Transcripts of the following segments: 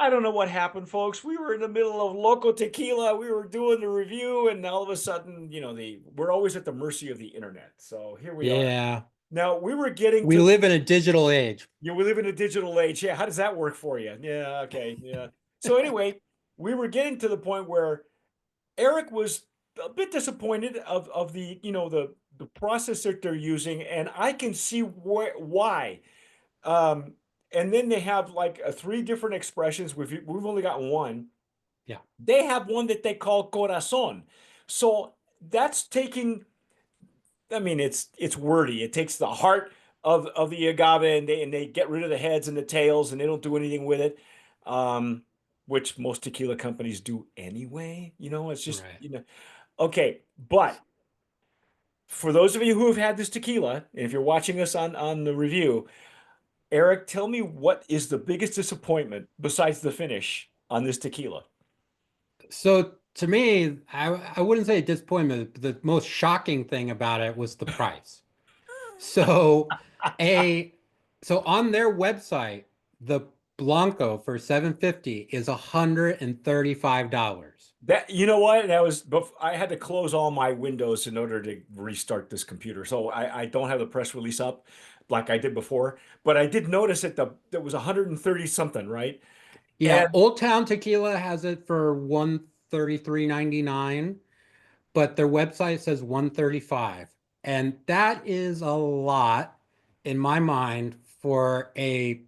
I don't know what happened, folks. We were in the middle of Loco Tequila. We were doing the review, and all of a sudden, we're always at the mercy of the internet. So here we are. Yeah. Now we were getting We to, live in a digital age. we live in a digital age. Yeah, how does that work for you? Yeah, okay, yeah. So anyway, we were getting to the point where Eric was a bit disappointed of the the process that they're using, and I can see why. Um, and then they have like three different expressions. We've only got one. Yeah. They have one that they call corazon. So that's taking. I mean, it's wordy. It takes the heart of the agave, and they get rid of the heads and the tails, and they don't do anything with it. Um, which most tequila companies do anyway. It's just Right. okay. But for those of you who have had this tequila, and if you're watching us on the review, Eric, tell me what is the biggest disappointment besides the finish on this tequila? So to me, I wouldn't say a disappointment. The most shocking thing about it was the price. So a so on their website, the Blanco for 750 is $135. That you know what? That was I had to close all my windows in order to restart this computer. So I don't have the press release up like I did before, but I did notice that was 130 something, right? Yeah, And Old Town Tequila has it for 133.99, but their website says 135. And that is a lot in my mind for a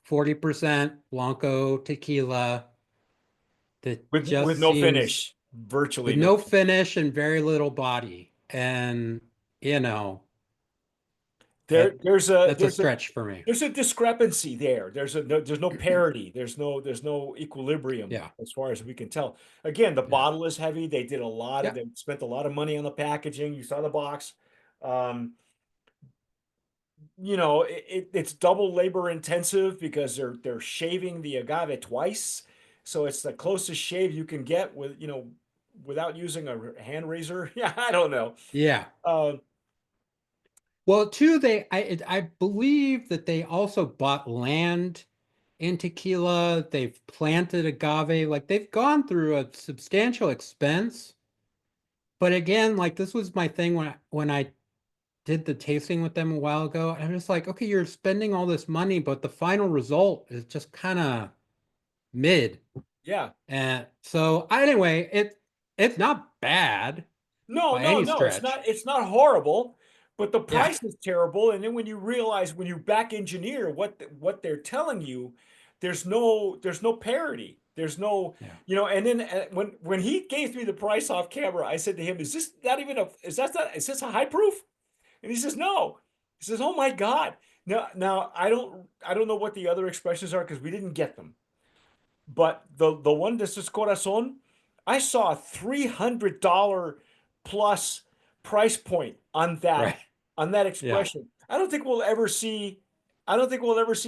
40% Blanco tequila that with just no seems finish, virtually with no. no finish and very little body. And, you know, There there's a that's a there's a stretch for me. there's a discrepancy there. There's no parity. There's no equilibrium Yeah. as far as we can tell. Again, the Yeah. bottle is heavy. Yeah. They spent a lot of money on the packaging. You saw the box. Um, it's double labor intensive because they're shaving the agave twice. So it's the closest shave you can get without using a hand razor. Yeah, I don't know. Yeah. Uh, Well, too, I believe that they also bought land in Tequila. They've planted agave. Like they've gone through a substantial expense. But again, like this was my thing when I did the tasting with them a while ago. I'm just like, okay, you're spending all this money, but the final result is just kind of mid. yeah. And so anyway, it's not bad No, by no, any no. stretch. It's not horrible, but the Yeah. price is terrible. And then when you realize when you back engineer what they're telling you, there's no parity. There's no, Yeah. and then when he gave me the price off camera, I said to him, is this a high proof? And he says, no. He says, oh my God. Now I don't know what the other expressions are because we didn't get them. But the one that says corazon, I saw a $300 plus price point Right. on that Yeah. expression. I don't think we'll ever see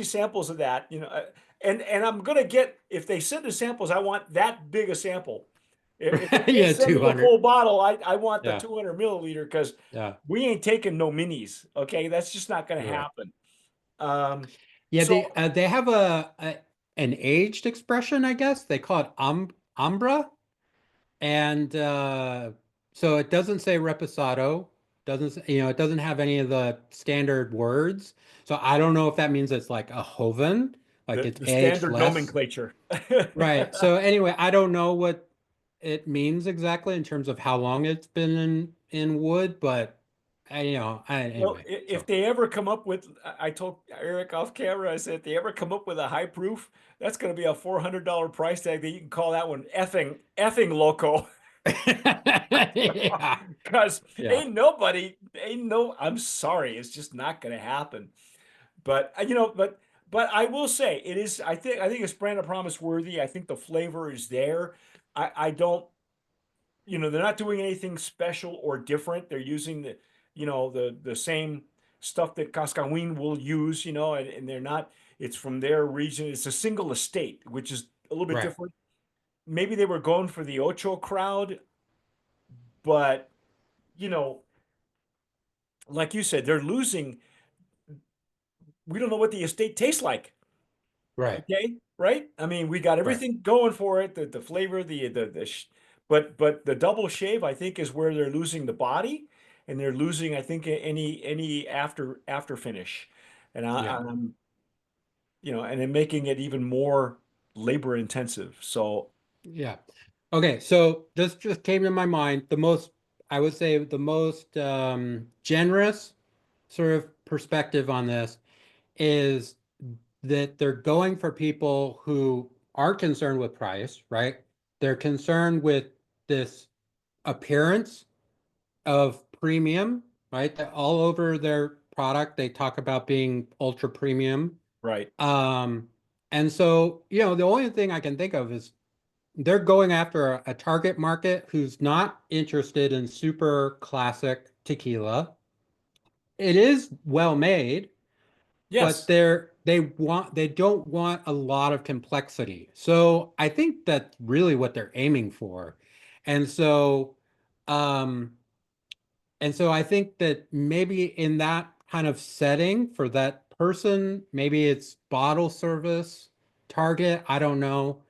samples of that, and I'm gonna get if they send the samples, I want that big a sample. If they Yeah, send me the 200. full bottle, I want the Yeah. 200 milliliter because Yeah. we ain't taking no minis. Okay, that's just not gonna You're right. happen. Um, Yeah, so they have an aged expression, I guess. They call it Ambra. And so it doesn't say reposado, it doesn't have any of the standard words. So I don't know if that means it's like a Joven, like the it's the aged standard less. nomenclature. Right. So anyway, I don't know what it means exactly in terms of how long it's been in wood, but Well, anyway. if So they ever come up with, I told Eric off camera, I said, if they ever come up with a high proof, that's going to be a $400 price tag that you can call that one effing loco. yeah. Because Yeah. I'm sorry, it's just not going to happen. But but I will say it is. I think it's brand of promise worthy. I think the flavor is there. I don't. They're not doing anything special or different. They're using the same stuff that Cascawin will use, and they're not, it's from their region. It's a single estate, which is a little bit Right. different. Maybe they were going for the Ocho crowd, but you know, like you said, they're losing. We don't know what the estate tastes like. Right. Okay, right? I mean, we got Right. everything going for it, the flavor, but the double shave, I think, is where they're losing the body, and they're losing, I think, any after finish, and Yeah. I'm and then making it even more labor intensive. So Yeah. Okay, so this just came to my mind. The most, I would say, the most generous sort of perspective on this is that they're going for people who are concerned with price, right? They're concerned with this appearance of premium, right? That all over their product, they talk about being ultra premium. right, Um, and so, the only thing I can think of is they're going after a target market who's not interested in super classic tequila. It is well made, but yes, they don't want a lot of complexity. So I think that's really what they're aiming for. And so um I think that maybe in that kind of setting for that person, maybe it's bottle service, Target, I don't know.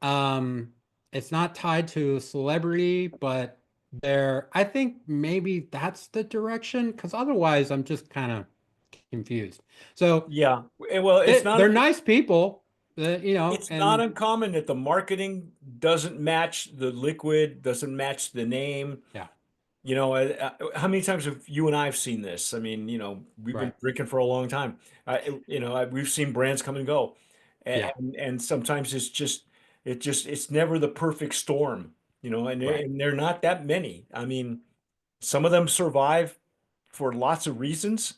Um, it's not tied to a celebrity, but I think maybe that's the direction, because otherwise I'm just kind of confused. So yeah. Well, they're nice people, it's not and uncommon that the marketing doesn't match the liquid, doesn't match the name. yeah, How many times have you and I have seen this? I mean, we've been right. drinking for a long time. We've seen brands come and go, Yeah, and sometimes it's never the perfect storm. And right. they're not that many. I mean, some of them survive for lots of reasons.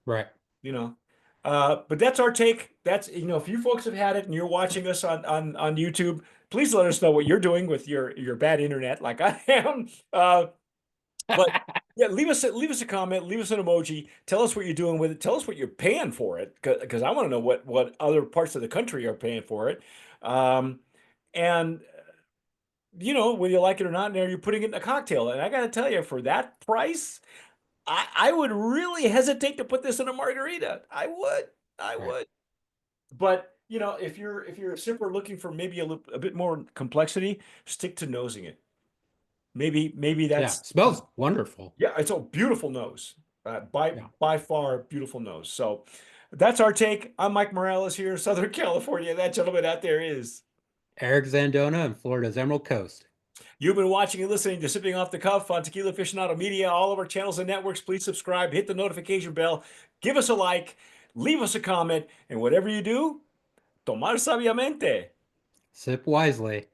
Right. you know. But that's our take. If you folks have had it and you're watching us on YouTube, please let us know what you're doing with your bad internet, like I am. But yeah, leave us a comment, leave us an emoji, tell us what you're doing with it, tell us what you're paying for it, because I want to know what other parts of the country are paying for it. Um, and whether you like it or not, and are you putting it in a cocktail? And I got to tell you, for that price, I would really hesitate to put this in a margarita. I Right. would. But if you're a sipper looking for maybe a bit more complexity, stick to nosing it. Maybe Yeah. that's Smells wonderful. yeah. It's a beautiful nose, by Yeah. by far beautiful nose. So that's our take. I'm Mike Morales here in Southern California. That gentleman out there is. Eric Zandona and Florida's Emerald Coast. You've been watching and listening to Sipping Off the Cuff on Tequila Aficionado Media. All of our channels and networks. Please subscribe, hit the notification bell, give us a like, leave us a comment, and whatever you do, tomar sabiamente. Sip wisely.